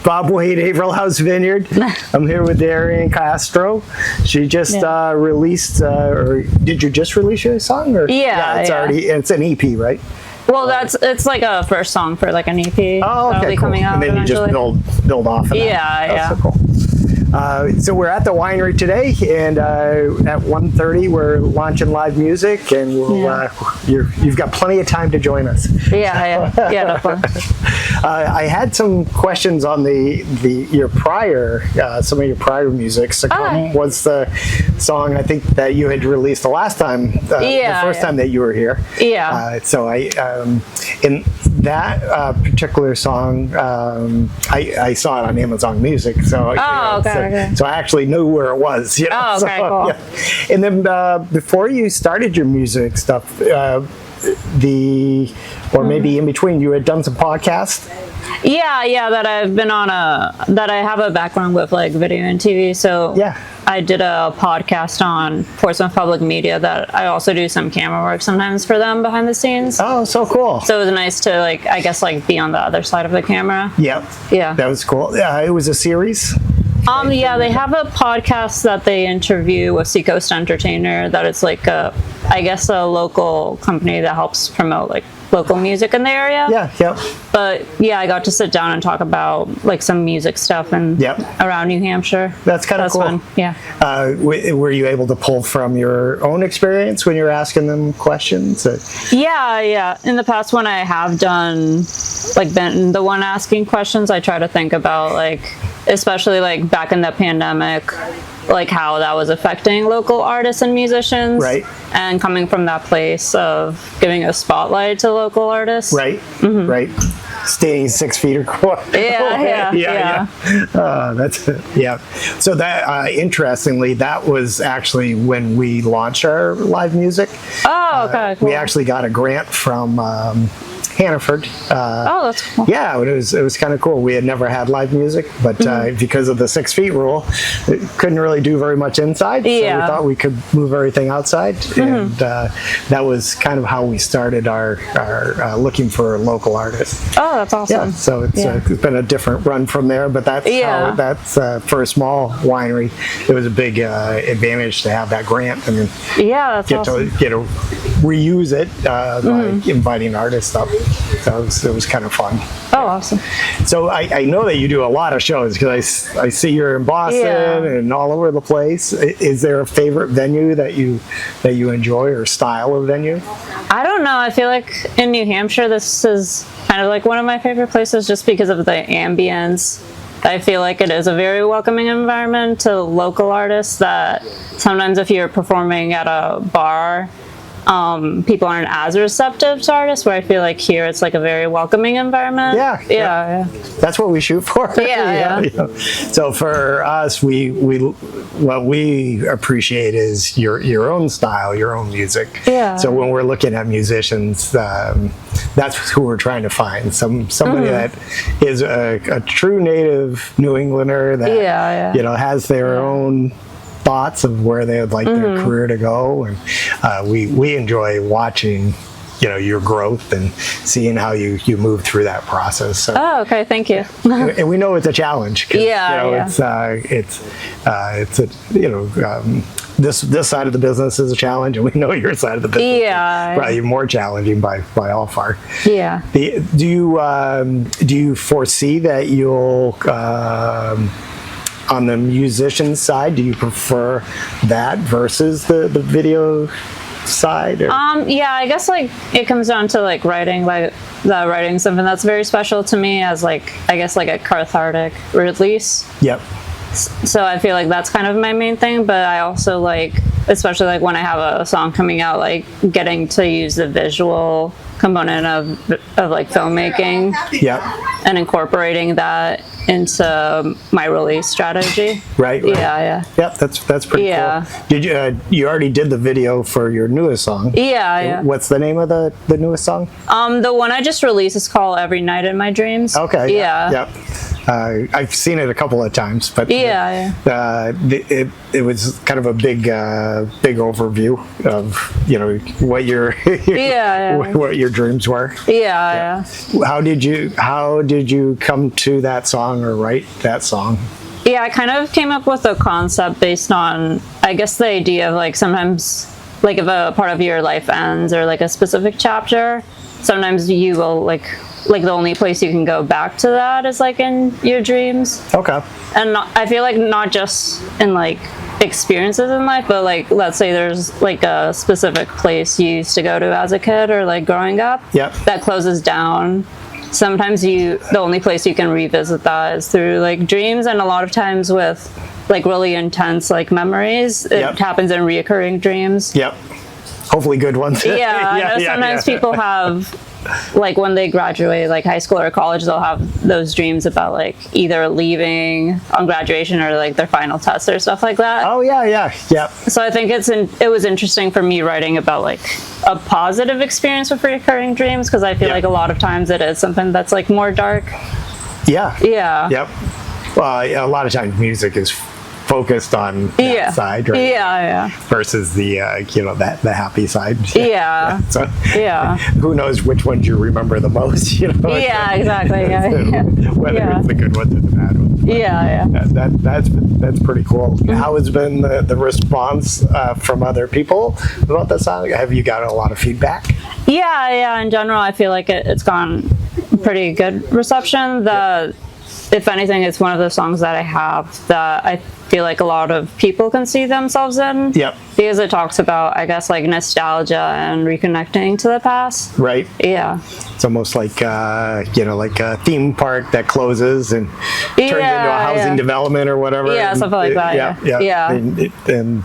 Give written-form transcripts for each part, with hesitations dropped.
Bob Wade, Averill House Vineyard. I'm here with Darien Castro. She just released, or did you just release your song? Or? It's already, it's an EP, right? Well, it's like a first song for like an EP. Oh, okay, cool. Coming out and then eventually. You just build off of that. Yeah. So cool. So we're at the winery today, and at 1:30 we're launching live music, and you've got plenty of time to join us. Yeah, no fun. I had some questions on your prior, some of your prior music. Succumb was the song I think that you had released the last time, the first time that you were here. Yeah. So in that particular song, I saw it on Amazon Music. So so I actually knew where it was. Cool. Yeah. And then before you started your music stuff, maybe in between, you had done some podcasts. Yeah, that I've been on that I have a background with like video and TV. So I did a podcast on Portsmouth Public Media that I also do some camera work sometimes for them behind the scenes. Oh, so cool. So it was nice to be on the other side of the camera. Yep. Yeah. That was cool. It was a series. They have a podcast that they interview with Seacoast Entertainer that it's like a local company that helps promote like local music in the area. But I got to sit down and talk about like some music stuff and around New Hampshire. That's kind of cool. Fun. Yeah. Were you able to pull from your own experience when you're asking them questions? Yeah. In the past, when I have been the one asking questions, I try to think about especially back in the pandemic, how that was affecting local artists and musicians. Right. And coming from that place of giving a spotlight to local artists. Right. Mm-hmm. Right. Staying 6 feet or more. Yeah. So that, interestingly, that was actually when we launched our live music. Oh, okay. Cool. We actually got a grant from Hannaford. That's cool. Yeah, it was kind of cool. We had never had live music, but because of the 6 feet rule, it couldn't really do very much inside. So we thought we could move everything outside, and that was kind of how we started our looking for local artists. Oh, that's awesome. Yeah, so it's been a different run from there, but that's how for a small winery, it was a big advantage to have that grant and then get to reuse it by inviting artists up. So it was kind of fun. Oh, awesome. So I know that you do a lot of shows because I see you're in Boston and all over the place. Is there a favorite venue that you enjoy or style of venue? I don't know. I feel like in New Hampshire, this is kind of like one of my favorite places just because of the ambience. I feel like it is a very welcoming environment to local artists that sometimes if you're performing at a bar, people aren't as receptive to artists, where I feel like here it's like a very welcoming environment. Yeah. That's what we shoot for. So for us, what we appreciate is your own style, your own music. So when we're looking at musicians, that's who we're trying to find. Somebody that is a true native New Englander that has their own thoughts of where they would like their career to go, and we enjoy watching your growth and seeing how you move through that process. So, okay, thank you. And we know it's a challenge. It's this side of the business is a challenge, and we know your side of the business is probably more challenging by all far. Do you foresee that you'll on the musician side, do you prefer that versus the video side? Or? I guess it comes down to writing something that's very special to me as a cathartic release. Yep. So I feel like that's kind of my main thing, but I also especially when I have a song coming out, getting to use the visual component of filmmaking. Yep. And incorporating that into my release strategy. Right. Yeah. Yep, that's pretty cool. Did you already did the video for your newest song? Yeah. What's the name of the newest song? The one I just released is called Every Night in My Dreams. Okay. Yeah. Yep. I've seen it a couple of times, but Yeah. it was kind of a big overview of, you know, what your what your dreams were. Yeah. How did you come to that song or write that song? Yeah, I kind of came up with a concept based on, I guess, the idea of like sometimes, like if a part of your life ends or like a specific chapter, sometimes you will like the only place you can go back to that is like in your dreams. Okay. And I feel like not just in like experiences in life, but like let's say there's like a specific place you used to go to as a kid or like growing up that closes down. Sometimes the only place you can revisit that is through like dreams, and a lot of times with like really intense like memories, it happens in reoccurring dreams. Hopefully good ones. I know sometimes people have, like when they graduate like high school or college, they'll have those dreams about like either leaving on graduation or like their final test or stuff like that. Oh yeah. So I think it was interesting for me writing about like a positive experience with recurring dreams, because I feel like a lot of times it is something that's like more dark. Well, a lot of times music is focused on that side, right? Versus the the happy side. So who knows which ones you remember the most, you know? Exactly. Whether it's the good ones or the bad ones. That's pretty cool. How has been the response from other people about the song? Have you got a lot of feedback? In general I feel like it's gotten pretty good reception. If anything, it's one of the songs that I have that I feel like a lot of people can see themselves in. Because it talks about, I guess, like nostalgia and reconnecting to the past. Right. It's almost like like a theme park that closes and turns into a housing development or whatever. Something like that. And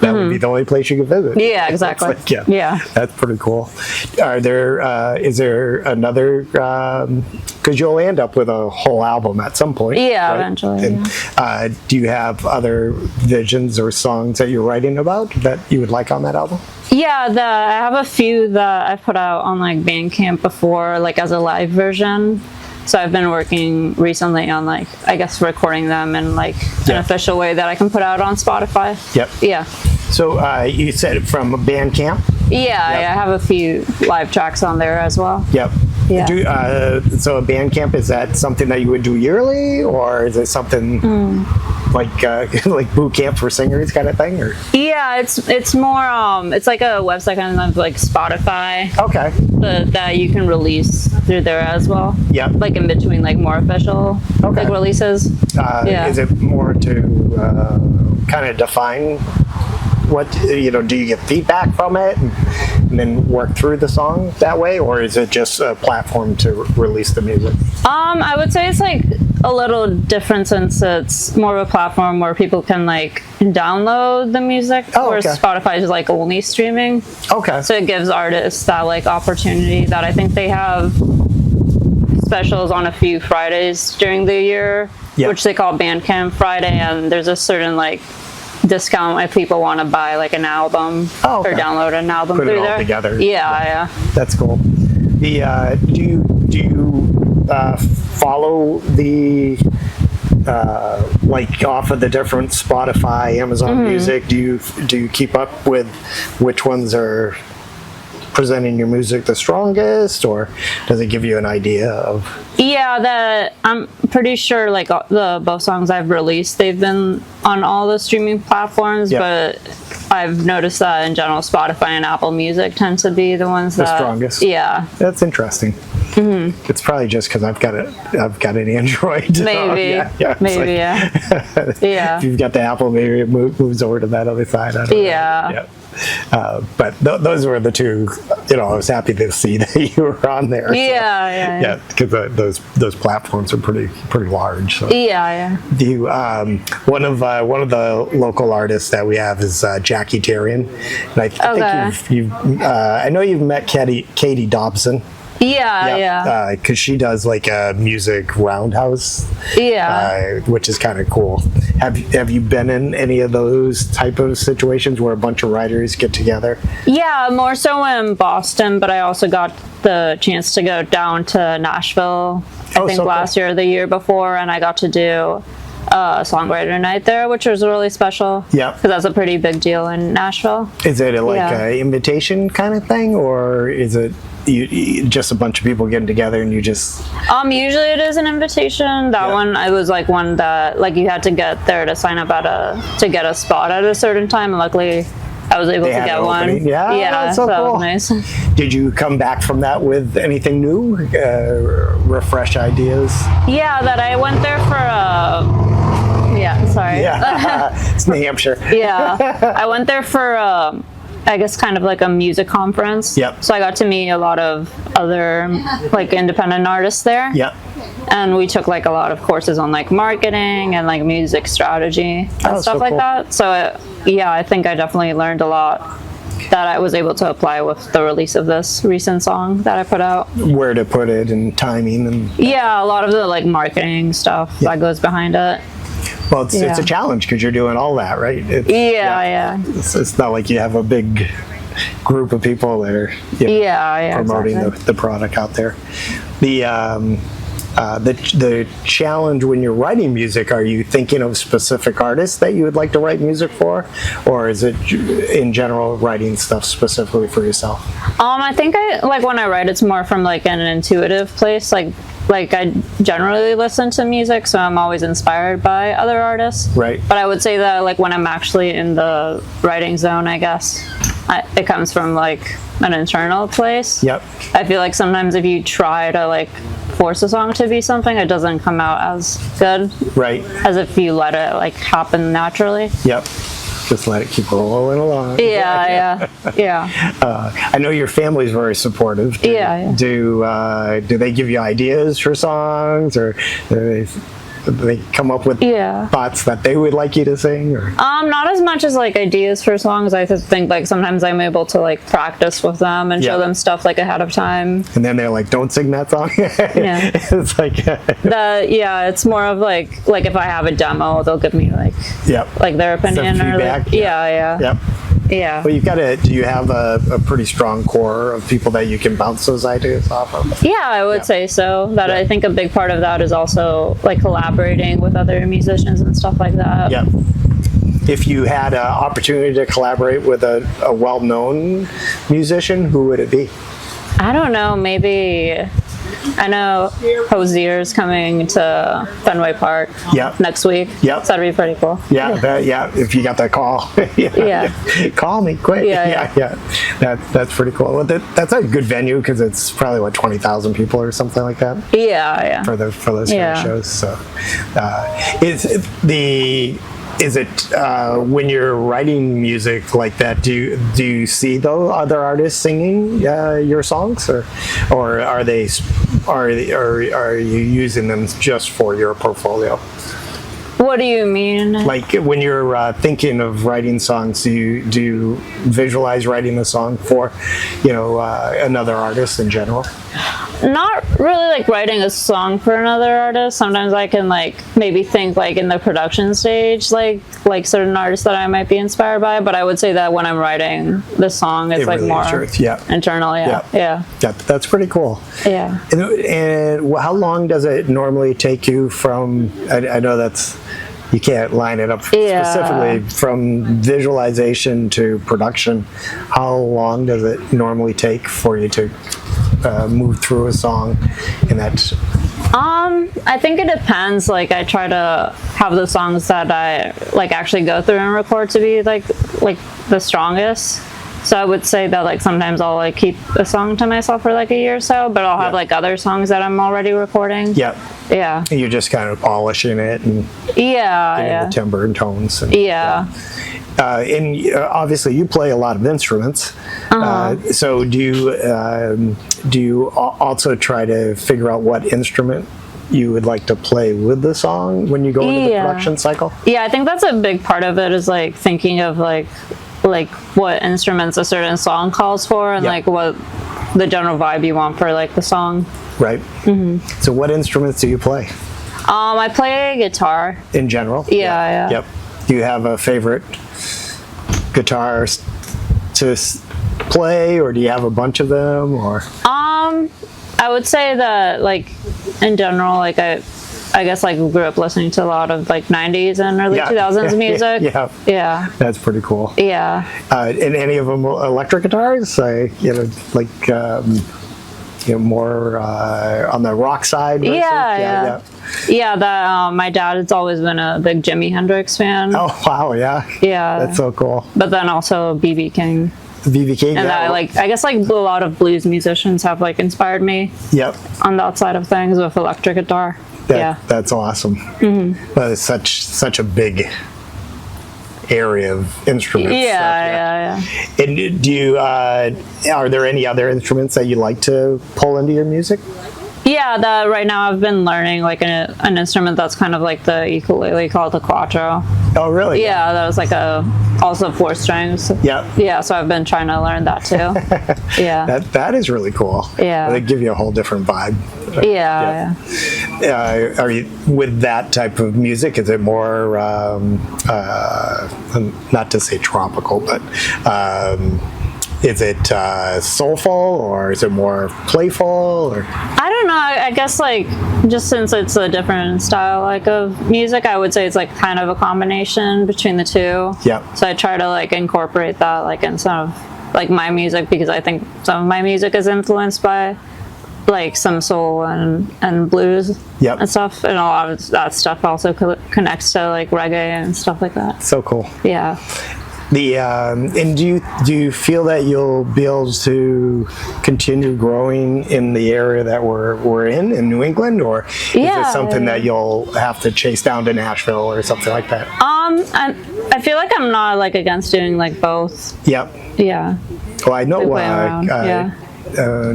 that would be the only place you could visit. Exactly. That's pretty cool. Is there another, because you'll end up with a whole album at some point. Right? Eventually. And, do you have other visions or songs that you're writing about that you would like on that album? I have a few that I've put out on like Bandcamp before, like as a live version. So I've been working recently on like, I guess, recording them in like an official way that I can put out on Spotify. So you said from Bandcamp? I have a few live tracks on there as well. So Bandcamp, is that something that you would do yearly, or is it something like boot camp for singers kind of thing? Or it's more it's like a website kind of like Spotify. That you can release through there as well. Like in between like more official like releases. Is it more to kind of define what, do you get feedback from it and then work through the song that way, or is it just a platform to release the music? I would say it's like a little different, since it's more of a platform where people can like download the music, whereas Spotify is like only streaming. So it gives artists that like opportunity that I think they have specials on a few Fridays during the year, which they call Bandcamp Friday, and there's a certain like discount if people want to buy like an album or download an album through there. Put it all together. That's cool. Do you follow the like off of the different Spotify, Amazon Music? Do you keep up with which ones are presenting your music the strongest, or does it give you an idea of? I'm pretty sure like the both songs I've released, they've been on all the streaming platforms, but I've noticed that in general Spotify and Apple Music tend to be the ones the strongest. That's interesting. It's probably just because I've got an Android. Maybe. If you've got the Apple, maybe it moves over to that other side. I don't know. But those were the two. I was happy to see that you were on there. Because those platforms are pretty large. So. Do you, one of the local artists that we have is Jackie Darien, and I think you've I know you've met Katie Dobson. Because she does like a music roundhouse, which is kind of cool. Have you been in any of those type of situations where a bunch of writers get together? More so in Boston, but I also got the chance to go down to Nashville think last year or the year before, and I got to do a songwriter night there, which was really special. Yeah. Because that's a pretty big deal in Nashville. Is it an invitation kind of thing, or is it just a bunch of people getting together and you just... Usually it is an invitation. That one, I was like one that like you had to get there to sign up to get a spot at a certain time, and luckily I was able to get one. Yeah, that's so cool. That was nice. Did you come back from that with anything new? Refresh ideas? Yeah, that I went there for it's New Hampshire. I went there for I guess kind of like a music conference. Yep. So I got to meet a lot of other like independent artists there. Yep. And we took like a lot of courses on like marketing and like music strategy and stuff like that. So I think I definitely learned a lot that I was able to apply with the release of this recent song that I put out. Where to put it and timing and... Yeah, a lot of the like marketing stuff that goes behind it. Well, it's a challenge because you're doing all that, right? It's not like you have a big group of people that are promoting the product out there. The challenge when you're writing music, are you thinking of specific artists that you would like to write music for, or is it in general writing stuff specifically for yourself? I think when I write, it's more from like an intuitive place. Like I generally listen to music, so I'm always inspired by other artists. Right. But I would say that like when I'm actually in the writing zone, I guess it comes from like an internal place. Yep. I feel like sometimes if you try to like force a song to be something, it doesn't come out as good. Right. As if you let it like happen naturally. Yep. Just let it keep rolling along. Yeah. I know your family's very supportive. Do they give you ideas for songs, or do they come up with thoughts that they would like you to sing? Or? Not as much as like ideas for songs. I just think like sometimes I'm able to like practice with them and show them stuff like ahead of time. And then they're like, "Don't sing that song." It's like it's more of like if I have a demo, they'll give me like their opinion. Some feedback. Yeah. Well, do you have a pretty strong core of people that you can bounce those ideas off of? Yeah, I would say so. That I think a big part of that is also like collaborating with other musicians and stuff like that. Yeah. If you had an opportunity to collaborate with a well-known musician, who would it be? I don't know, maybe... I know Hosier's coming to Fenway Park next week. So that'd be pretty cool. If you got that call. Call me quick. That's pretty cool. Well, that's a good venue because it's probably 20,000 people or something like that. For those kind of shows. So is it when you're writing music like that, do you see those other artists singing your songs, or are you using them just for your portfolio? What do you mean? Like when you're thinking of writing songs, do you visualize writing a song for another artist in general? Not really like writing a song for another artist. Sometimes I can like maybe think like in the production stage like certain artists that I might be inspired by, but I would say that when I'm writing the song it's like more internal. That's pretty cool. And how long does it normally take you from, I know that's, you can't line it up specifically, from visualization to production, how long does it normally take for you to move through a song in that? I think it depends. Like I try to have the songs that I like actually go through and record to be like the strongest. So I would say that like sometimes I'll like keep a song to myself for like a year or so, but I'll have like other songs that I'm already recording. And you're just kind of polishing it and getting the timbre and tones. And, and obviously you play a lot of instruments. So do you also try to figure out what instrument you would like to play with the song when you go into the production cycle? I think that's a big part of it, is like thinking of like what instruments a certain song calls for, and like what the general vibe you want for like the song. Right. So what instruments do you play? I play guitar. In general? Yeah. Do you have a favorite guitar to play, or do you have a bunch of them, or? I would say that like in general, like I guess like grew up listening to a lot of like 90s and early 2000s music. Yeah. That's pretty cool. Yeah. And any of them electric guitars? More on the rock side? Versus? Yeah, that my dad has always been a big Jimi Hendrix fan. Oh, wow, yeah. Yeah. That's so cool. But then also B.B. King. B.B. King, and I guess like a lot of blues musicians have like inspired me. Yep. On that side of things with electric guitar. That's awesome. But it's such a big area of instruments. Yeah. And do you are there any other instruments that you like to pull into your music? Yeah, right now I've been learning like an instrument that's kind of like the ukulele called the quattro. Oh, really? Yeah, that was like also 4 strings. Yeah, so I've been trying to learn that too. Yeah. That is really cool. Yeah. They give you a whole different vibe. Yeah. Are you with that type of music? Is it more not to say tropical, but is it soulful, or is it more playful? Or I don't know. I guess like just since it's a different style like of music, I would say it's like kind of a combination between the two. Yeah. So I try to like incorporate that like in some of like my music, because I think some of my music is influenced by like some soul and blues and stuff, and a lot of that stuff also connects to like reggae and stuff like that. So cool. Yeah. And do you feel that you'll be able to continue growing in the area that we're in New England, or is it something that you'll have to chase down to Nashville or something like that? I feel like I'm not like against doing like both. Yep. Yeah. Well, I know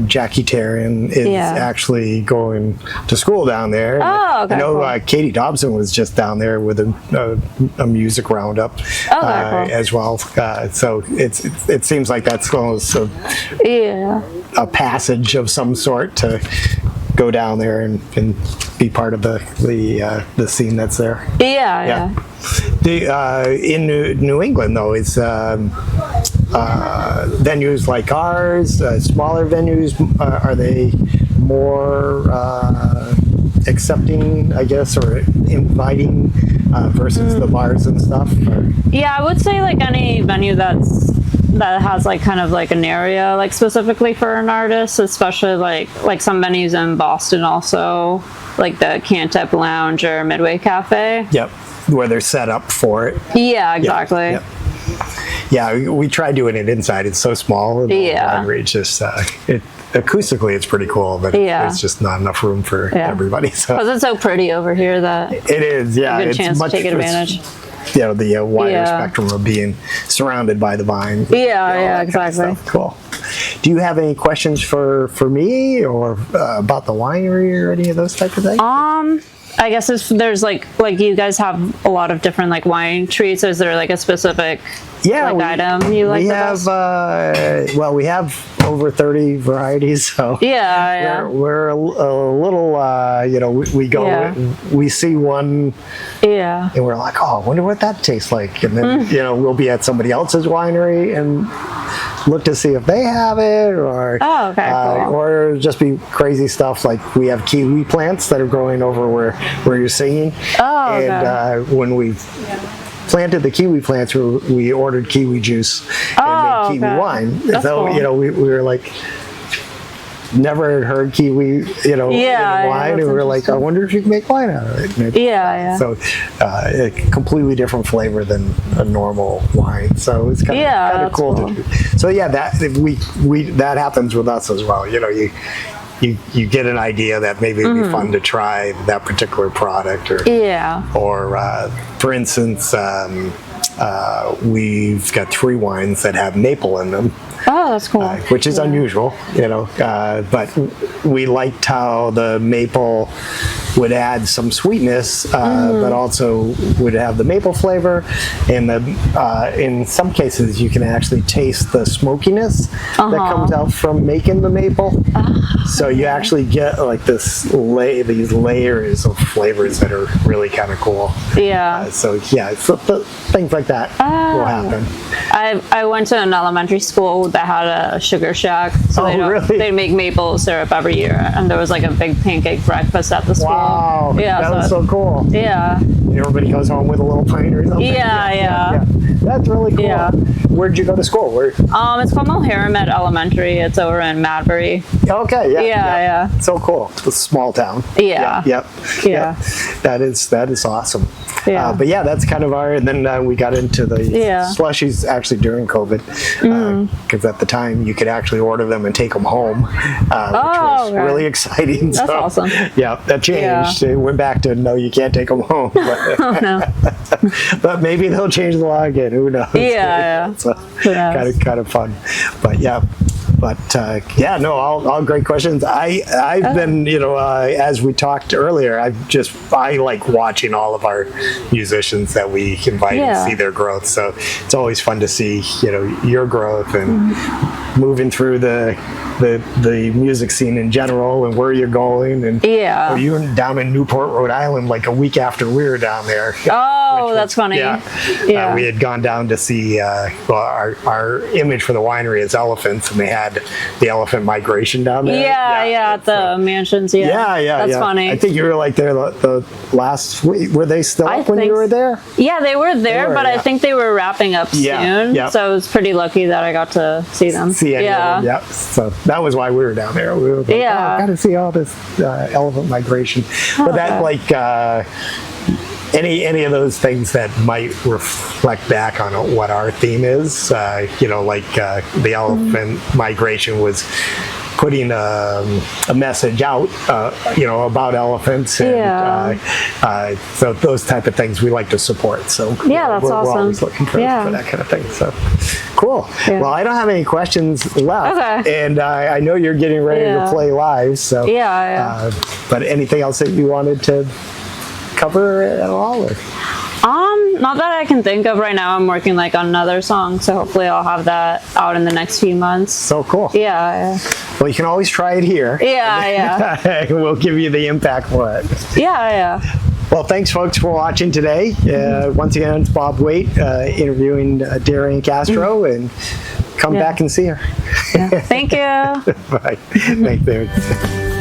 Jackie Taryn is actually going to school down there. Oh, okay. I know Katie Dobson was just down there with a music roundup as well. So it seems like that's also a passage of some sort to go down there and be part of the scene that's there. Yeah. In New England, though, is venues like ours, smaller venues, are they more accepting, I guess, or inviting versus the bars and stuff? Or? Yeah, I would say like any venue that has like kind of like an area like specifically for an artist, especially like some venues in Boston also, like the Cantep Lounge or Midway Cafe. Yep, where they're set up for it. Yeah, exactly. Yep. Yeah, we tried doing it inside. It's so small. It's just acoustically it's pretty cool, but there's just not enough room for everybody. So because it's so pretty over here that it is. Yeah, a good chance to take advantage. The wider spectrum of being surrounded by the vines. Yeah, exactly. Kind of cool. Do you have any questions for me or about the winery or any of those type of things? I guess if there's like you guys have a lot of different like wine trees. Is there like a specific item you like? We have over 30 varieties. So we're a little we go we see one and we're like, oh, I wonder what that tastes like, and then we'll be at somebody else's winery and look to see if they have it, or cool. or just be crazy stuff like we have kiwi plants that are growing over where you're singing. When we planted the kiwi plants, we ordered kiwi juice and made kiwi wine. Cool. We were like, never had heard kiwi, in wine, and we were like, I wonder if you can make wine out of it. So a completely different flavor than a normal wine. So it's kind of cool to do. So that happens with us as well. You get an idea that maybe it'd be fun to try that particular product, or for instance, we've got 3 wines that have maple in them. Oh, that's cool. Which is unusual, but we liked how the maple would add some sweetness, but also would have the maple flavor, and in some cases you can actually taste the smokiness that comes out from making the maple. So you actually get like these layers of flavors that are really kind of cool. Yeah. So things like like that will happen. I went to an elementary school that had a sugar shack, so they make maple syrup every year, and there was like a big pancake breakfast at the school. Wow, yeah, that was so cool. Yeah. Everybody goes home with a little pint or something. Yeah. That's really cool. Yeah. Where'd you go to school? It's called Moheramet Elementary. It's over in Madbury. Okay, Yeah. So cool. It's a small town. Yeah. Yep. That is awesome. Yeah. But yeah, that's kind of and then we got into the slushies actually during COVID, because at the time you could actually order them and take them home, which was really exciting. That's awesome. Yeah, that changed. It went back to no, you can't take them home. But, oh, no. but maybe they'll change the law again. Who knows? Yeah. So kind of fun. But yeah. But all great questions. I've been, as we talked earlier, I like watching all of our musicians that we invite and see their growth. So it's always fun to see, your growth and moving through the music scene in general and where you're going. And you were down in Newport, Rhode Island, like a week after we were down there. Oh, that's funny. We had gone down to see our image for the winery is elephants, and they had the elephant migration down there. At the mansions. That's funny. I think you were like there the last week. Were they still up when you were there? Yeah, they were there, but I think they were wrapping up soon. So I was pretty lucky that I got to see them. So that was why we were down there. We were like, got to see all this elephant migration. But that any of those things that might reflect back on what our theme is, the elephant migration was putting a message out, about elephants, and so those type of things we like to support. So that's we're awesome. always looking for that kind of thing. So cool. Yeah. Well, I don't have any questions left, and I know you're getting ready to play live. So but anything else that you wanted to cover at all? Or? Not that I can think of right now. I'm working on another song, so hopefully I'll have that out in the next few months. So cool. Yeah. Well, you can always try it here. Yeah. We'll give you the impact for it. Yeah. Well, thanks, folks, for watching today. Once again, it's Bob Waite interviewing Darien Castro, and come back and see her. Thank you. Bye. Thanks, David.